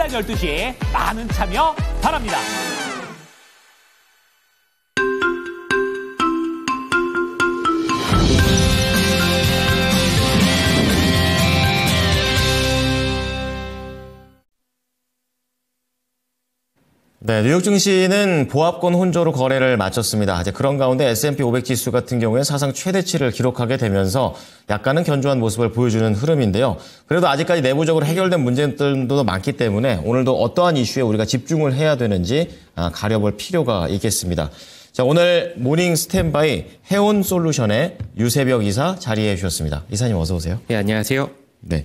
오전 12시 많은 참여 바랍니다. 네, 뉴욕 증시는 보합권 혼조로 거래를 마쳤습니다. 이제 그런 가운데 S&P 500 지수 같은 경우에 사상 최대치를 기록하게 되면서 약간은 견조한 모습을 보여주는 흐름인데요. 그래도 아직까지 내부적으로 해결된 문제들도 많기 때문에 오늘도 어떠한 이슈에 우리가 집중을 해야 되는지 가려볼 필요가 있겠습니다. 자, 오늘 모닝 스탠바이 해온솔루션의 유세벽 이사 자리해 주셨습니다. 이사님 어서 오세요. 네, 안녕하세요. 네.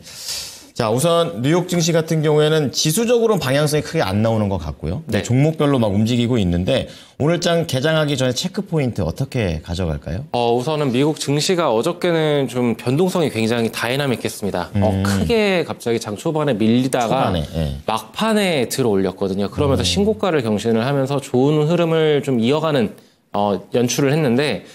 자, 우선 뉴욕 증시 같은 경우에는 지수적으로는 방향성이 크게 안 나오는 것 같고요. 네. 종목별로 막 움직이고 있는데 오늘장 개장하기 전에 체크 포인트 어떻게 가져갈까요? 우선은 미국 증시가 어저께는 좀 변동성이 굉장히 다이나믹했습니다. 크게 갑자기 장 초반에 밀리다가 초반에, 예. 막판에 들어 올렸거든요. 그러면서 신고가를 경신을 하면서 좋은 흐름을 좀 이어가는 연출을 했는데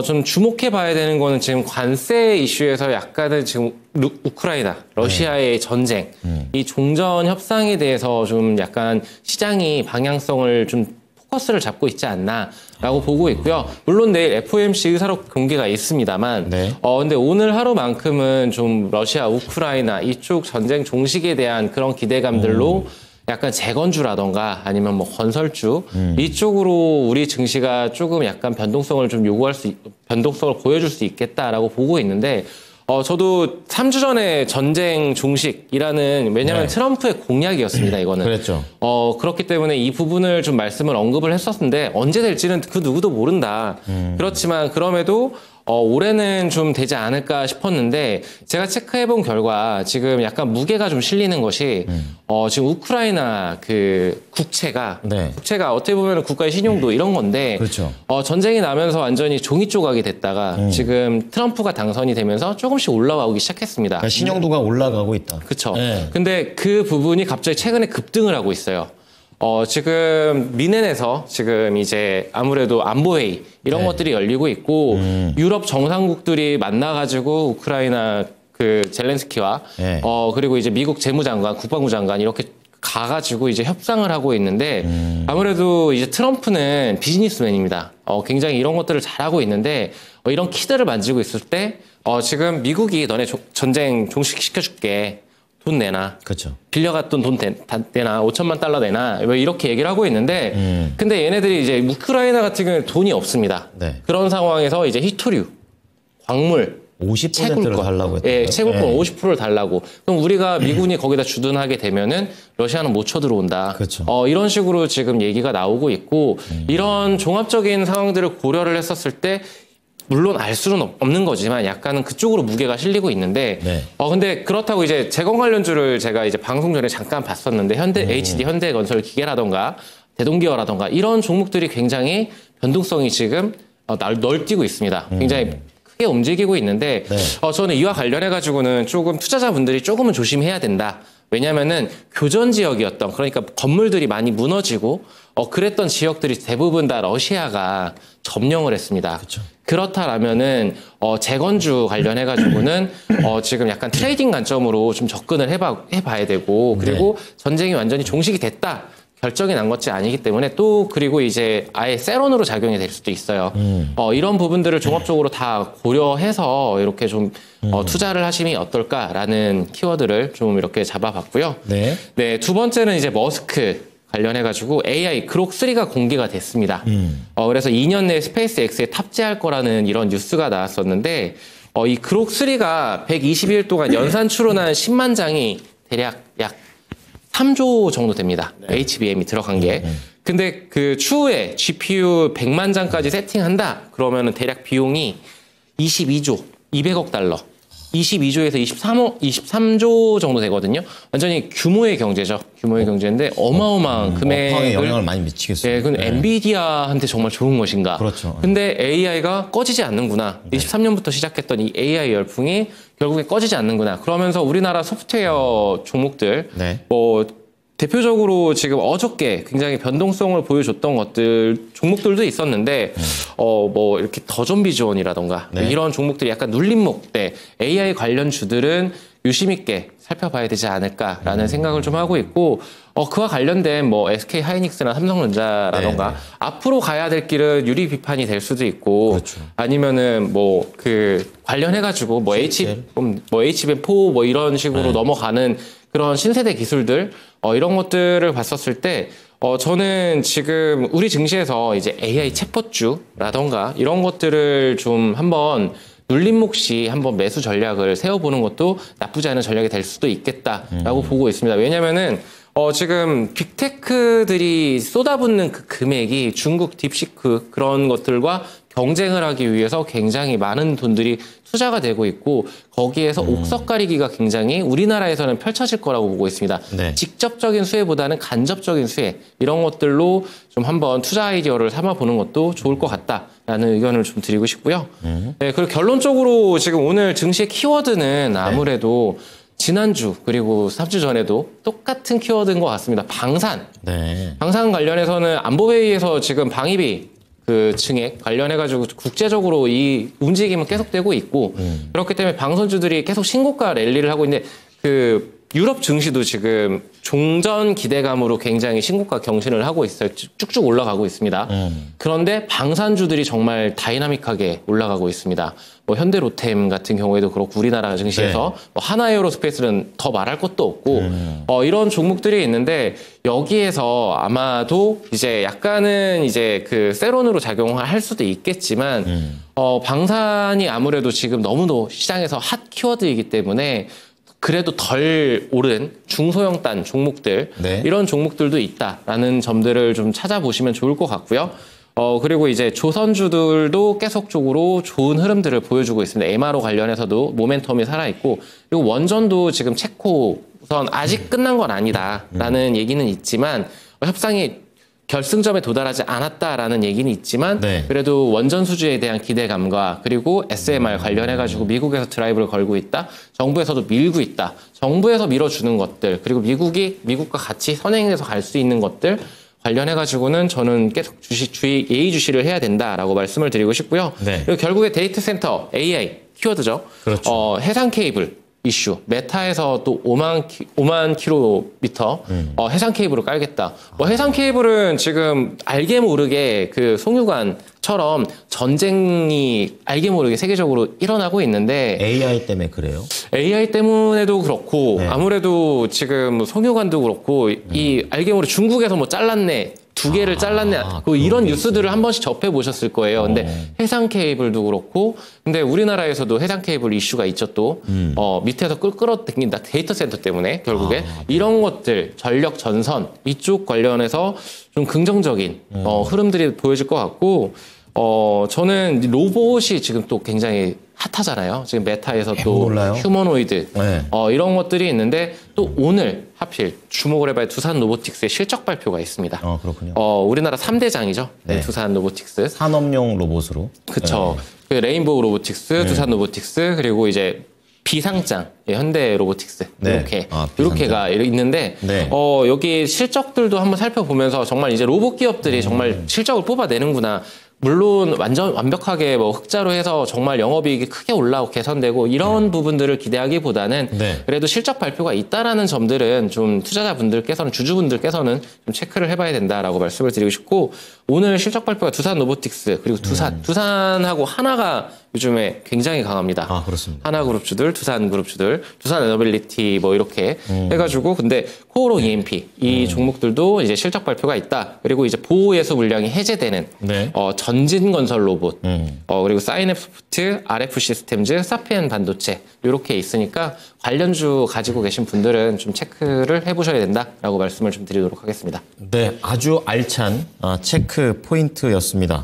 좀 주목해 봐야 되는 거는 지금 관세 이슈에서 약간은 지금 우크라이나, 러시아의 전쟁, 이 종전 협상에 대해서 좀 약간 시장이 방향성을 좀 포커스를 잡고 있지 않나라고 보고 있고요. 물론 내일 FOMC 의사록 공개가 있습니다만, 네. 근데 오늘 하루만큼은 좀 러시아, 우크라이나 이쪽 전쟁 종식에 대한 그런 기대감들로 약간 재건주라던가 아니면 뭐 건설주 이쪽으로 우리 증시가 조금 약간 변동성을 좀 변동성을 보여줄 수 있겠다라고 보고 있는데 저도 3주 전에 전쟁 종식이라는 왜냐하면 네. 트럼프의 공약이었습니다. 이거는 그랬죠. 그렇기 때문에 이 부분을 좀 말씀을 언급을 했었는데 언제 될지는 그 누구도 모른다. 그렇지만 그럼에도 올해는 좀 되지 않을까 싶었는데 제가 체크해본 결과 지금 약간 무게가 좀 실리는 것이 지금 우크라이나 그 국채가 어떻게 보면 국가의 신용도 이런 건데 그렇죠. 전쟁이 나면서 완전히 종이 조각이 됐다가 지금 트럼프가 당선이 되면서 조금씩 올라가기 시작했습니다. 그러니까 신용도가 올라가고 있다. 그렇죠. 네. 근데 그 부분이 갑자기 최근에 급등을 하고 있어요. 지금 미넨에서 지금 이제 아무래도 안보회의 이런 것들이 열리고 있고 유럽 정상국들이 만나가지고 우크라이나 그 젤렌스키와 그리고 이제 미국 재무장관, 국방부 장관 이렇게 가가지고 이제 협상을 하고 있는데 아무래도 이제 트럼프는 비즈니스맨입니다. 굉장히 이런 것들을 잘하고 있는데 이런 키들을 만지고 있을 때 지금 미국이 너네 전쟁 종식시켜줄게. 돈 내놔. 그렇죠. 빌려갔던 돈 내놔. 5천만 달러 내놔. 왜 이렇게 얘기를 하고 있는데, 근데 얘네들이 이제 우크라이나 같은 경우는 돈이 없습니다. 네. 그런 상황에서 이제 히토류, 광물, 50%를 달라고 했다. 예, 채굴권 50%를 달라고. 그럼 우리가 미군이 거기다 주둔하게 되면은 러시아는 못 쳐들어온다. 그렇죠. 이런 식으로 지금 얘기가 나오고 있고, 이런 종합적인 상황들을 고려를 했었을 때, 물론 알 수는 없는 거지만 약간은 그쪽으로 무게가 실리고 있는데 근데 그렇다고 이제 재건 관련주를 제가 이제 방송 전에 잠깐 봤었는데 HD 현대건설 기계라던가 대동기어라던가 이런 종목들이 굉장히 변동성이 지금 널뛰고 있습니다. 굉장히 크게 움직이고 있는데 저는 이와 관련해 가지고는 조금 투자자분들이 조금은 조심해야 된다. 왜냐면은 교전 지역이었던 그러니까 건물들이 많이 무너지고 그랬던 지역들이 대부분 다 러시아가 점령을 했습니다. 그쵸. 그렇다라면은 재건주 관련해 가지고는 지금 약간 트레이딩 관점으로 좀 접근을 해봐야 되고 그리고 전쟁이 완전히 종식이 됐다. 결정이 난 것이 아니기 때문에 또 그리고 이제 아예 세론으로 작용이 될 수도 있어요. 이런 부분들을 종합적으로 다 고려해서 이렇게 좀 투자를 하시면 어떨까라는 키워드를 좀 이렇게 잡아봤고요. 네, 두 번째는 이제 머스크 관련해가지고 AI 그록3가 공개가 됐습니다. 그래서 2년 내에 스페이스X에 탑재할 거라는 이런 뉴스가 나왔었는데 이 그록3가 120일 동안 연산 추론한 10만 장이 대략 약 3조 정도 됩니다. HBM이 들어간 게. 근데 그 추후에 GPU 100만 장까지 세팅한다? 그러면은 대략 비용이 22조, 200억 달러. 22조에서 23조 정도 되거든요. 완전히 규모의 경제죠. 규모의 경제인데 어마어마한 금액을 업황에 영향을 많이 미치겠어요. 네, 근데 엔비디아한테 정말 좋은 것인가? 그렇죠. 근데 AI가 꺼지지 않는구나. 23년부터 시작했던 이 AI 열풍이 결국에 꺼지지 않는구나. 그러면서 우리나라 소프트웨어 종목들 뭐 대표적으로 지금 어저께 굉장히 변동성을 보여줬던 종목들도 있었는데, 뭐 이렇게 더존비즈원이라던가 이런 종목들이 약간 눌림목 때 AI 관련 주들은 유심 있게 살펴봐야 되지 않을까라는 생각을 좀 하고 있고, 그와 관련된 뭐 SK 하이닉스나 삼성전자라던가 네. 앞으로 가야 될 길은 유리 비판이 될 수도 있고, 그렇죠. 아니면은 뭐 그 관련해가지고 뭐 HBM4 뭐 이런 식으로 넘어가는 그런 신세대 기술들, 이런 것들을 봤었을 때, 저는 지금 우리 증시에서 이제 AI 챗봇주라던가 이런 것들을 좀 한번 눌림 몫이 한번 매수 전략을 세워보는 것도 나쁘지 않은 전략이 될 수도 있겠다라고 보고 있습니다. 왜냐면은 지금 빅테크들이 쏟아붓는 그 금액이 중국 딥시크 그런 것들과 경쟁을 하기 위해서 굉장히 많은 돈들이 투자가 되고 있고, 거기에서 옥석 가리기가 굉장히 우리나라에서는 펼쳐질 거라고 보고 있습니다. 네. 직접적인 수혜보다는 간접적인 수혜, 이런 것들로 좀 한번 투자 아이디어를 삼아보는 것도 좋을 것 같다라는 의견을 좀 드리고 싶고요. 네, 그리고 결론적으로 지금 오늘 증시의 키워드는 아무래도 지난주 그리고 3주 전에도 똑같은 키워드인 것 같습니다. 방산. 네. 방산 관련해서는 안보회의에서 지금 방위비 그 증액 관련해가지고 국제적으로 이 움직임은 계속되고 있고, 그렇기 때문에 방산주들이 계속 신고가 랠리를 하고 있는데, 그 유럽 증시도 지금 종전 기대감으로 굉장히 신고가 경신을 하고 있어요. 쭉쭉 올라가고 있습니다. 그런데 방산주들이 정말 다이나믹하게 올라가고 있습니다. 뭐 현대로템 같은 경우에도 그렇고, 우리나라 증시에서 뭐 하나에어로스페이스는 더 말할 것도 없고, 이런 종목들이 있는데, 여기에서 아마도 이제 약간은 이제 그 세론으로 작용할 수도 있겠지만, 방산이 아무래도 지금 너무도 시장에서 핫 키워드이기 때문에 그래도 덜 오른 중소형 단 종목들, 이런 종목들도 있다라는 점들을 좀 찾아보시면 좋을 것 같고요. 그리고 이제 조선주들도 계속적으로 좋은 흐름들을 보여주고 있습니다. MRO 관련해서도 모멘텀이 살아있고, 그리고 원전도 지금 체코 우선 아직 끝난 건 아니다라는 얘기는 있지만, 협상이 결승점에 도달하지 않았다라는 얘기는 있지만, 그래도 원전 수주에 대한 기대감과 그리고 SMR 관련해가지고 미국에서 드라이브를 걸고 있다, 정부에서도 밀고 있다, 정부에서 밀어주는 것들, 그리고 미국과 같이 선행해서 갈 수 있는 것들 관련해가지고는 저는 계속 예의주시를 해야 된다라고 말씀을 드리고 싶고요. 그리고 결국에 데이터 센터, AI 키워드죠. 그렇죠. 해상 케이블 이슈, 메타에서 또 5만 킬로미터 해상 케이블을 깔겠다. 해상 케이블은 지금 알게 모르게 그 송유관처럼 전쟁이 알게 모르게 세계적으로 일어나고 있는데, AI 때문에 그래요? AI 때문에도 그렇고, 아무래도 지금 송유관도 그렇고, 이 알게 모르게 중국에서 뭐 잘랐네, 2개를 잘랐네, 이런 뉴스들을 한 번씩 접해 보셨을 거예요. 근데 해상 케이블도 그렇고, 근데 우리나라에서도 해상 케이블 이슈가 있죠 또. 밑에서 끌어당긴다, 데이터 센터 때문에 결국에. 이런 것들, 전력 전선 이쪽 관련해서 좀 긍정적인 흐름들이 보여질 것 같고, 저는 로봇이 지금 또 굉장히 핫하잖아요. 지금 메타에서 또 몰라요? 휴머노이드, 이런 것들이 있는데, 또 오늘 하필 주목을 해봐야 두산 로보틱스의 실적 발표가 있습니다. 그렇군요. 우리나라 3대장이죠. 두산 로보틱스. 산업용 로봇으로. 그쵸. 그 레인보우 로보틱스, 두산 로보틱스, 그리고 이제 비상장, 현대 로보틱스, 이렇게가 있는데, 여기 실적들도 한번 살펴보면서 정말 이제 로봇 기업들이 정말 실적을 뽑아내는구나. 물론 완벽하게 뭐 흑자로 해서 정말 영업이익이 크게 올라오고 개선되고 이런 부분들을 기대하기보다는 그래도 실적 발표가 있다라는 점들은 좀 투자자분들께서는, 주주분들께서는 좀 체크를 해봐야 된다라고 말씀을 드리고 싶고, 오늘 실적 발표가 두산 로보틱스 그리고 두산하고 하나가 요즘에 굉장히 강합니다. 그렇습니다. 하나그룹주들, 두산그룹주들, 두산에너빌리티 뭐 이렇게 해가지고, 근데 코오로 EMP 이 종목들도 이제 실적 발표가 있다. 그리고 이제 보호예수 물량이 해제되는 전진건설 로봇, 그리고 사이넥소프트, RF 시스템즈, 사피엔 반도체 이렇게 있으니까 관련주 가지고 계신 분들은 좀 체크를 해보셔야 된다라고 말씀을 좀 드리도록 하겠습니다. 네, 아주 알찬 체크 포인트였습니다.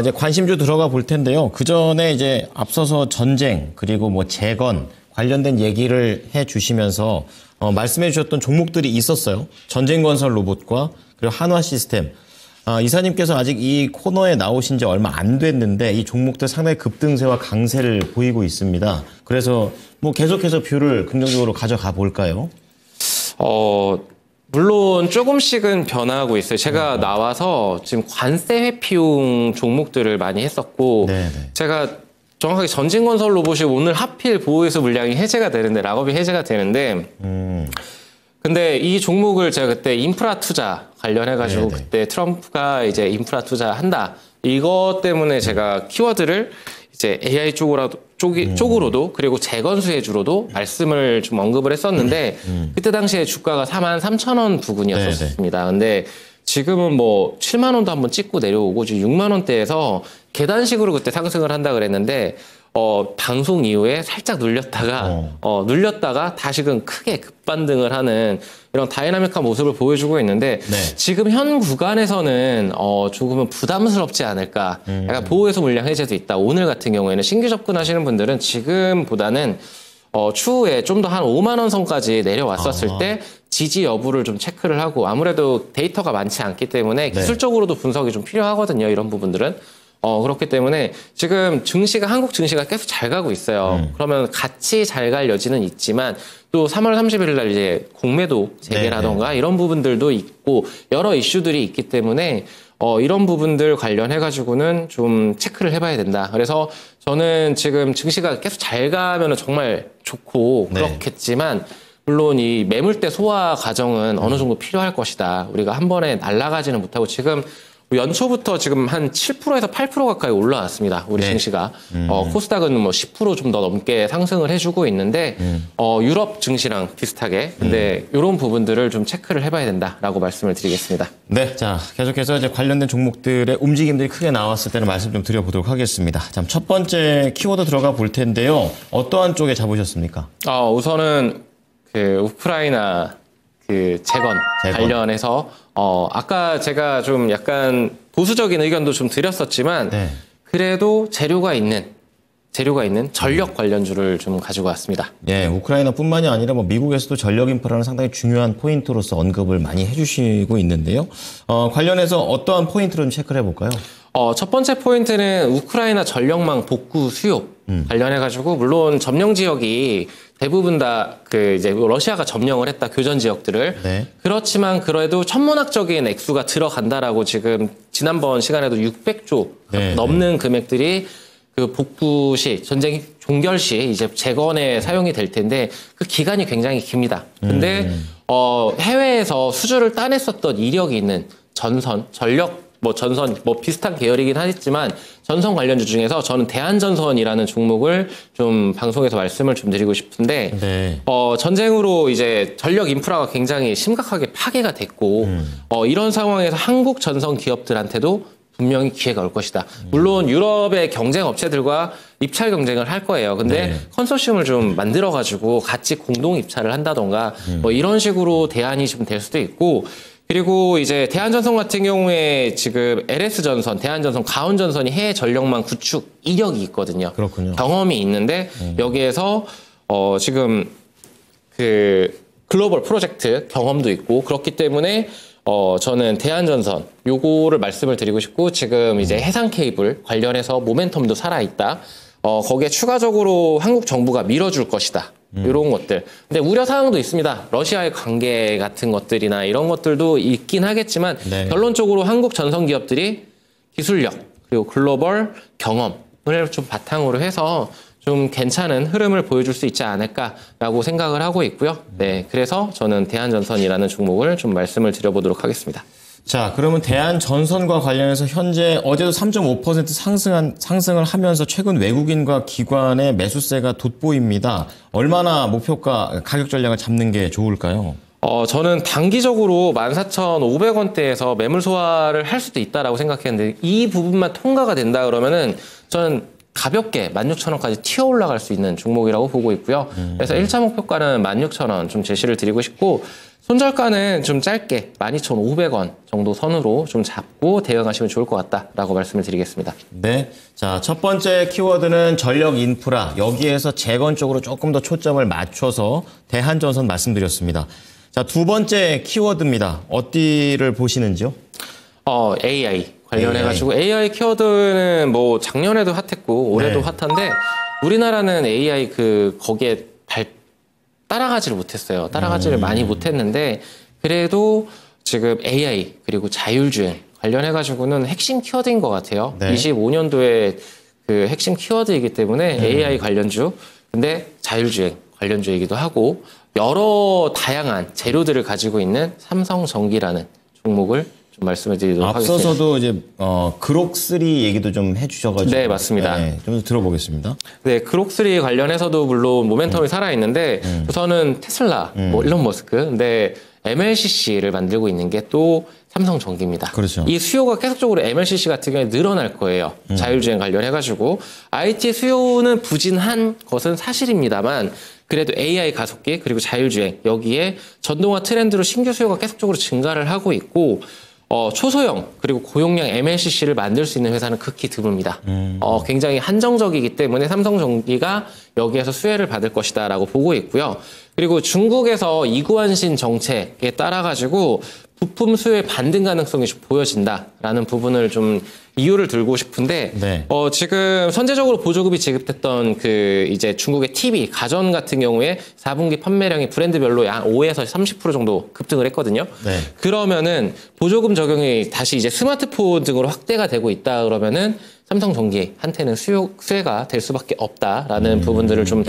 이제 관심주 들어가 볼 텐데요. 그 전에 이제 앞서서 전쟁 그리고 뭐 재건 관련된 얘기를 해 주시면서 말씀해 주셨던 종목들이 있었어요. 전쟁건설 로봇과 그리고 한화 시스템. 이사님께서 아직 이 코너에 나오신 지 얼마 안 됐는데 이 종목들 상당히 급등세와 강세를 보이고 있습니다. 그래서 뭐 계속해서 뷰를 긍정적으로 가져가 볼까요? 물론 조금씩은 변화하고 있어요. 제가 나와서 지금 관세 회피용 종목들을 많이 했었고, 제가 정확하게 전진건설 로봇이 오늘 하필 보호회수 물량이 해제가 되는데 락업이 해제가 되는데 근데 이 종목을 제가 그때 인프라 투자 관련해가지고 네네. 그때 트럼프가 이제 인프라 투자 한다 이것 때문에 제가 키워드를 이제 AI 쪽으로도 그리고 재건수혜주로도 말씀을 좀 언급을 했었는데 그때 당시에 주가가 43,000원 부근이었습니다. 근데 지금은 뭐 7만 원도 한번 찍고 내려오고 지금 6만 원대에서 계단식으로 그때 상승을 한다 그랬는데 방송 이후에 살짝 눌렸다가 다시금 크게 급반등을 하는 이런 다이나믹한 모습을 보여주고 있는데 네. 지금 현 구간에서는 조금은 부담스럽지 않을까. 약간 보호해소 물량 해제도 있다. 오늘 같은 경우에는 신규 접근하시는 분들은 지금보다는 추후에 좀 더 한 5만 원 선까지 내려왔었을 때 지지 여부를 좀 체크를 하고 아무래도 데이터가 많지 않기 때문에 기술적으로도 분석이 좀 필요하거든요. 이런 부분들은. 그렇기 때문에 지금 한국 증시가 계속 잘 가고 있어요. 그러면 같이 잘 갈 여지는 있지만 또 3월 30일 날 이제 공매도 재개라던가 이런 부분들도 있고 여러 이슈들이 있기 때문에 이런 부분들 관련해가지고는 좀 체크를 해봐야 된다. 그래서 저는 지금 증시가 계속 잘 가면은 정말 좋고 그렇겠지만 물론 이 매물대 소화 과정은 어느 정도 필요할 것이다. 우리가 한 번에 날아가지는 못하고 지금 연초부터 지금 한 7%에서 8% 가까이 올라왔습니다. 우리 증시가. 코스닥은 뭐 10% 좀 더 넘게 상승을 해주고 있는데 유럽 증시랑 비슷하게. 근데 이런 부분들을 좀 체크를 해봐야 된다라고 말씀을 드리겠습니다. 네, 자 계속해서 이제 관련된 종목들의 움직임들이 크게 나왔을 때는 말씀 좀 드려보도록 하겠습니다. 자, 첫 번째 키워드 들어가 볼 텐데요. 어떠한 쪽에 잡으셨습니까? 우선은 그 우크라이나 재건 관련해서 아까 제가 좀 약간 보수적인 의견도 좀 드렸었지만 그래도 재료가 있는 전력 관련주를 좀 가지고 왔습니다. 예, 우크라이나뿐만이 아니라 뭐 미국에서도 전력 인프라는 상당히 중요한 포인트로서 언급을 많이 해주시고 있는데요. 관련해서 어떠한 포인트를 좀 체크를 해볼까요? 첫 번째 포인트는 우크라이나 전력망 복구 수요 관련해가지고 물론 점령 지역이 대부분 다 이제 러시아가 점령을 했다 교전 지역들을 그렇지만 그래도 천문학적인 액수가 들어간다라고 지금 지난번 시간에도 600조 넘는 금액들이 그 복구 시 전쟁 종결 시 이제 재건에 사용이 될 텐데 그 기간이 굉장히 깁니다. 근데 해외에서 수주를 따냈었던 이력이 있는 전력 전선 비슷한 계열이긴 하겠지만 전선 관련주 중에서 저는 대한전선이라는 종목을 좀 방송에서 말씀을 좀 드리고 싶은데 전쟁으로 이제 전력 인프라가 굉장히 심각하게 파괴가 됐고 이런 상황에서 한국 전선 기업들한테도 분명히 기회가 올 것이다. 물론 유럽의 경쟁 업체들과 입찰 경쟁을 할 거예요. 근데 컨소시엄을 좀 만들어가지고 같이 공동 입찰을 한다던가 이런 식으로 대안이 좀 될 수도 있고 그리고 이제 대한전선 같은 경우에 지금 LS전선, 대한전선, 가온전선이 해외 전력망 구축 이력이 있거든요. 그렇군요. 경험이 있는데 여기에서 지금 글로벌 프로젝트 경험도 있고 그렇기 때문에 저는 대한전선 요거를 말씀을 드리고 싶고 지금 이제 해상 케이블 관련해서 모멘텀도 살아있다. 거기에 추가적으로 한국 정부가 밀어줄 것이다. 이런 것들. 근데 우려사항도 있습니다. 러시아의 관계 같은 것들이나 이런 것들도 있긴 하겠지만 결론적으로 한국 전선 기업들이 기술력 그리고 글로벌 경험을 좀 바탕으로 해서 좀 괜찮은 흐름을 보여줄 수 있지 않을까라고 생각을 하고 있고요. 그래서 저는 대한전선이라는 종목을 좀 말씀을 드려보도록 하겠습니다. 자, 그러면 대한전선과 관련해서 현재 어제도 3.5% 상승을 하면서 최근 외국인과 기관의 매수세가 돋보입니다. 얼마나 목표가 가격 전략을 잡는 게 좋을까요? 저는 단기적으로 14,500원대에서 매물 소화를 할 수도 있다라고 생각했는데 이 부분만 통과가 된다 그러면은 저는 가볍게 16,000원까지 튀어 올라갈 수 있는 종목이라고 보고 있고요. 그래서 1차 목표가는 16,000원 좀 제시를 드리고 싶고 손절가는 좀 짧게 12,500원 정도 선으로 좀 잡고 대응하시면 좋을 것 같다라고 말씀을 드리겠습니다. 네. 자, 첫 번째 키워드는 전력 인프라. 여기에서 재건 쪽으로 조금 더 초점을 맞춰서 대한전선 말씀드렸습니다. 자, 두 번째 키워드입니다. 어디를 보시는지요? AI 관련해가지고 AI 키워드는 뭐 작년에도 핫했고 올해도 핫한데 우리나라는 AI 거기에 따라가지를 못했어요. 따라가지를 많이 못했는데 그래도 지금 AI 그리고 자율주행 관련해가지고는 핵심 키워드인 것 같아요. 25년도에 그 핵심 키워드이기 때문에 AI 관련주, 근데 자율주행 관련주이기도 하고 여러 다양한 재료들을 가지고 있는 삼성전기라는 종목을 좀 말씀을 드리도록 하겠습니다. 앞서서도 이제 그록3 얘기도 좀 해주셔가지고 네, 맞습니다. 네, 좀 더 들어보겠습니다. 네, 그록3 관련해서도 물론 모멘텀이 살아있는데 우선은 테슬라, 뭐 일론 머스크, 근데 MLCC를 만들고 있는 게 또 삼성전기입니다. 그렇죠. 이 수요가 계속적으로 MLCC 같은 경우에 늘어날 거예요. 자율주행 관련해가지고 IT 수요는 부진한 것은 사실입니다만 그래도 AI 가속기 그리고 자율주행 여기에 전동화 트렌드로 신규 수요가 계속적으로 증가를 하고 있고 초소형 그리고 고용량 MLCC를 만들 수 있는 회사는 극히 드뭅니다. 굉장히 한정적이기 때문에 삼성전기가 여기에서 수혜를 받을 것이다라고 보고 있고요. 그리고 중국에서 이구환신 정책에 따라 가지고 부품 수요의 반등 가능성이 좀 보여진다라는 부분을 좀 이유를 들고 싶은데 네. 지금 선제적으로 보조금이 지급됐던 그 이제 중국의 TV 가전 같은 경우에 4분기 판매량이 브랜드별로 약 5에서 30% 정도 급등을 했거든요. 네. 그러면은 보조금 적용이 다시 이제 스마트폰 등으로 확대가 되고 있다 그러면은 삼성전기한테는 수혜가 될 수밖에 없다라는 부분들을 좀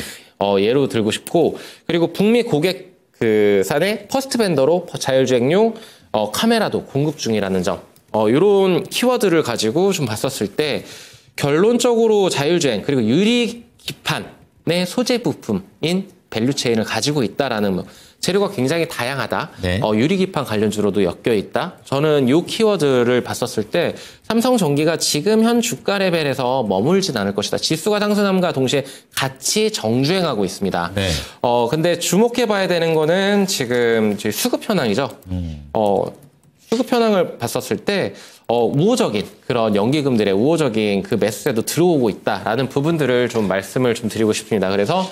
예로 들고 싶고 그리고 북미 고객 그 산의 퍼스트 벤더로 자율주행용 카메라도 공급 중이라는 점. 이런 키워드를 가지고 좀 봤었을 때 결론적으로 자율주행 그리고 유리 기판의 소재 부품인 밸류체인을 가지고 있다라는 재료가 굉장히 다양하다. 네. 유리 기판 관련주로도 엮여 있다. 저는 이 키워드를 봤었을 때 삼성전기가 지금 현 주가 레벨에서 머물진 않을 것이다. 지수가 상승함과 동시에 같이 정주행하고 있습니다. 네. 근데 주목해봐야 되는 거는 지금 수급 현황이죠. 수급 현황을 봤었을 때 우호적인 그런 연기금들의 우호적인 그 매수세도 들어오고 있다라는 부분들을 좀 말씀을 좀 드리고 싶습니다. 그래서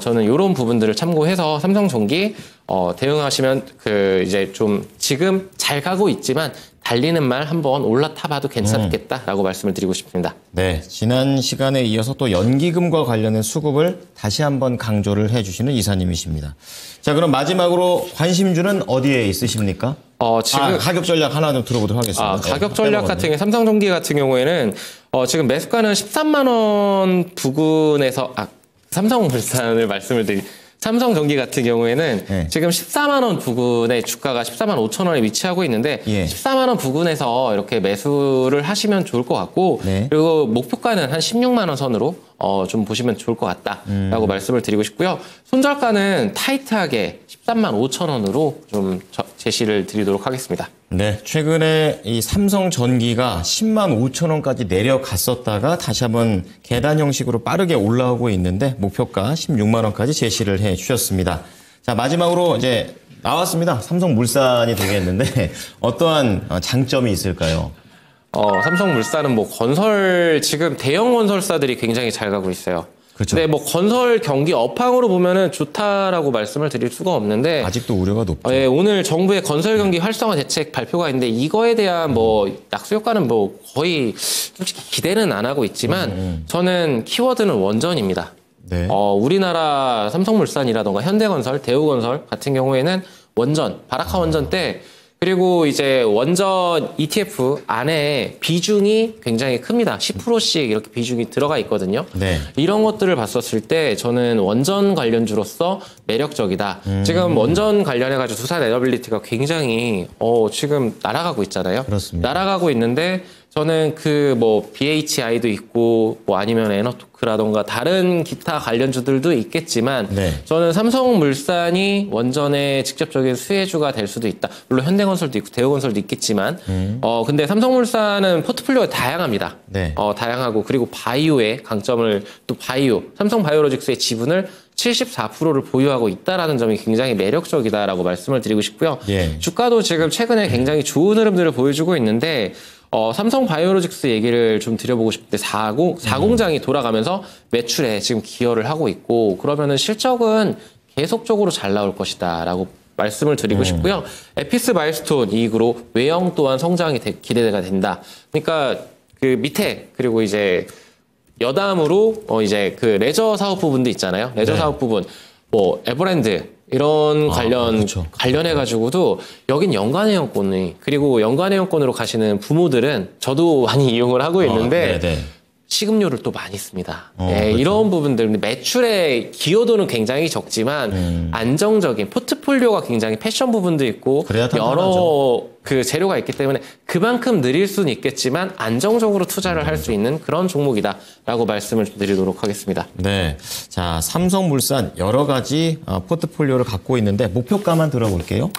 저는 이런 부분들을 참고해서 삼성전기 대응하시면 그 이제 좀 지금 잘 가고 있지만 달리는 말 한번 올라타봐도 괜찮겠다라고 말씀을 드리고 싶습니다. 네, 지난 시간에 이어서 또 연기금과 관련된 수급을 다시 한번 강조를 해주시는 이사님이십니다. 자, 그럼 마지막으로 관심주는 어디에 있으십니까? 지금 가격 전략 하나 좀 들어보도록 하겠습니다. 가격 전략 같은 경우 삼성전기 같은 경우에는 지금 매수가는 13만 원 부근에서 삼성물산을 말씀을 삼성전기 같은 경우에는 네. 지금 14만 원 부근의 주가가 14만 5천 원에 위치하고 있는데 14만 원 부근에서 이렇게 매수를 하시면 좋을 것 같고 네. 그리고 목표가는 한 16만 원 선으로 좀 보시면 좋을 것 같다라고 말씀을 드리고 싶고요. 손절가는 타이트하게 13만 5천 원으로 좀 제시를 드리도록 하겠습니다. 네, 최근에 이 삼성전기가 10만 5천 원까지 내려갔었다가 다시 한번 계단 형식으로 빠르게 올라오고 있는데 목표가 16만 원까지 제시를 해 주셨습니다. 자, 마지막으로 이제 나왔습니다. 삼성물산이 되겠는데 어떠한 장점이 있을까요? 삼성물산은 뭐 지금 대형 건설사들이 굉장히 잘 가고 있어요. 그렇죠. 근데 뭐 건설 경기 업황으로 보면은 좋다라고 말씀을 드릴 수가 없는데 아직도 우려가 높죠. 예, 오늘 정부의 건설 경기 활성화 대책 발표가 있는데 이거에 대한 뭐 약수 효과는 뭐 거의 솔직히 기대는 안 하고 있지만 저는 키워드는 원전입니다. 네. 우리나라 삼성물산이라던가 현대건설, 대우건설 같은 경우에는 원전, 바라카 원전 때 그리고 이제 원전 ETF 안에 비중이 굉장히 큽니다. 10%씩 이렇게 비중이 들어가 있거든요. 네. 이런 것들을 봤었을 때 저는 원전 관련주로서 매력적이다. 지금 원전 관련해가지고 두산 에너빌리티가 굉장히 지금 날아가고 있잖아요. 그렇습니다. 날아가고 있는데 저는 그 뭐 BHI도 있고 뭐 아니면 에너토크라던가 다른 기타 관련주들도 있겠지만 네. 저는 삼성물산이 원전의 직접적인 수혜주가 될 수도 있다. 물론 현대건설도 있고 대우건설도 있겠지만 근데 삼성물산은 포트폴리오가 다양합니다. 네. 다양하고 그리고 바이오의 강점을 또 삼성바이오로직스의 지분을 74%를 보유하고 있다라는 점이 굉장히 매력적이다라고 말씀을 드리고 싶고요. 예. 주가도 지금 최근에 굉장히 좋은 흐름들을 보여주고 있는데 삼성바이오로직스 얘기를 좀 드려보고 싶은데 4공장이 돌아가면서 매출에 지금 기여를 하고 있고 그러면은 실적은 계속적으로 잘 나올 것이다라고 말씀을 드리고 싶고요. 에피스 마일스톤 이익으로 외형 또한 성장이 기대가 된다. 그러니까 그 밑에 그리고 이제 여담으로 이제 그 레저 사업 부분도 있잖아요. 레저 네. 사업 부분 뭐 에버랜드 이런 그렇죠. 관련해가지고도 여긴 연간회원권이 그리고 연간회원권으로 가시는 부모들은 저도 많이 이용을 하고 있는데 네네. 시급료를 또 많이 씁니다. 그렇죠. 이런 부분들 매출의 기여도는 굉장히 적지만 안정적인 포트폴리오가 굉장히 패션 부분도 있고 그래야 여러 그 재료가 있기 때문에 그만큼 느릴 수는 있겠지만 안정적으로 투자를 할 수 있는 그런 종목이다라고 말씀을 좀 드리도록 하겠습니다. 네, 자 삼성물산 여러 가지 포트폴리오를 갖고 있는데 목표가만 들어볼게요.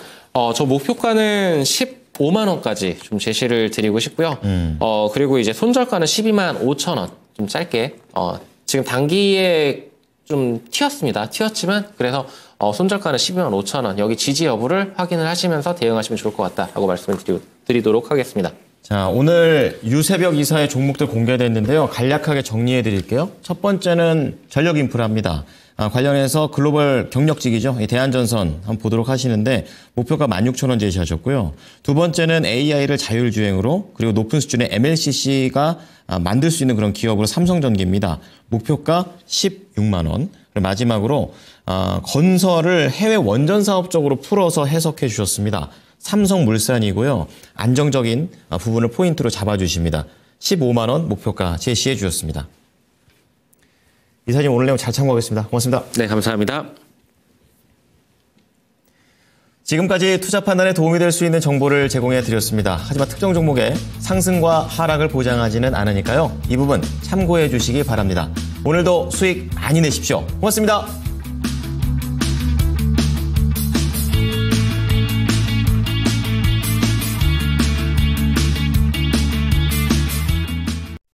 저 목표가는 15만 원까지 좀 제시를 드리고 싶고요. 그리고 이제 손절가는 12만 5천 원. 좀 짧게. 지금 단기에 좀 튀었지만 그래서 손절가는 12만 5천 원. 여기 지지 여부를 확인을 하시면서 대응하시면 좋을 것 같다라고 말씀을 드리도록 하겠습니다. 자, 오늘 유새벽 이사의 종목들 공개됐는데요. 간략하게 정리해 드릴게요. 첫 번째는 전력인프라입니다. 관련해서 글로벌 경력직이죠. 대한전선 한번 보도록 하시는데 목표가 16,000원 제시하셨고요. 두 번째는 AI를 자율주행으로 그리고 높은 수준의 MLCC가 만들 수 있는 그런 기업으로 삼성전기입니다. 목표가 16만 원. 그리고 마지막으로 건설을 해외 원전 사업 쪽으로 풀어서 해석해 주셨습니다. 삼성물산이고요. 안정적인 부분을 포인트로 잡아주십니다. 15만 원 목표가 제시해 주셨습니다. 이사님 오늘 내용 잘 참고하겠습니다. 고맙습니다. 네, 감사합니다. 지금까지 투자 판단에 도움이 될 수 있는 정보를 제공해 드렸습니다. 하지만 특정 종목의 상승과 하락을 보장하지는 않으니까요. 이 부분 참고해 주시기 바랍니다. 오늘도 수익 많이 내십시오. 고맙습니다.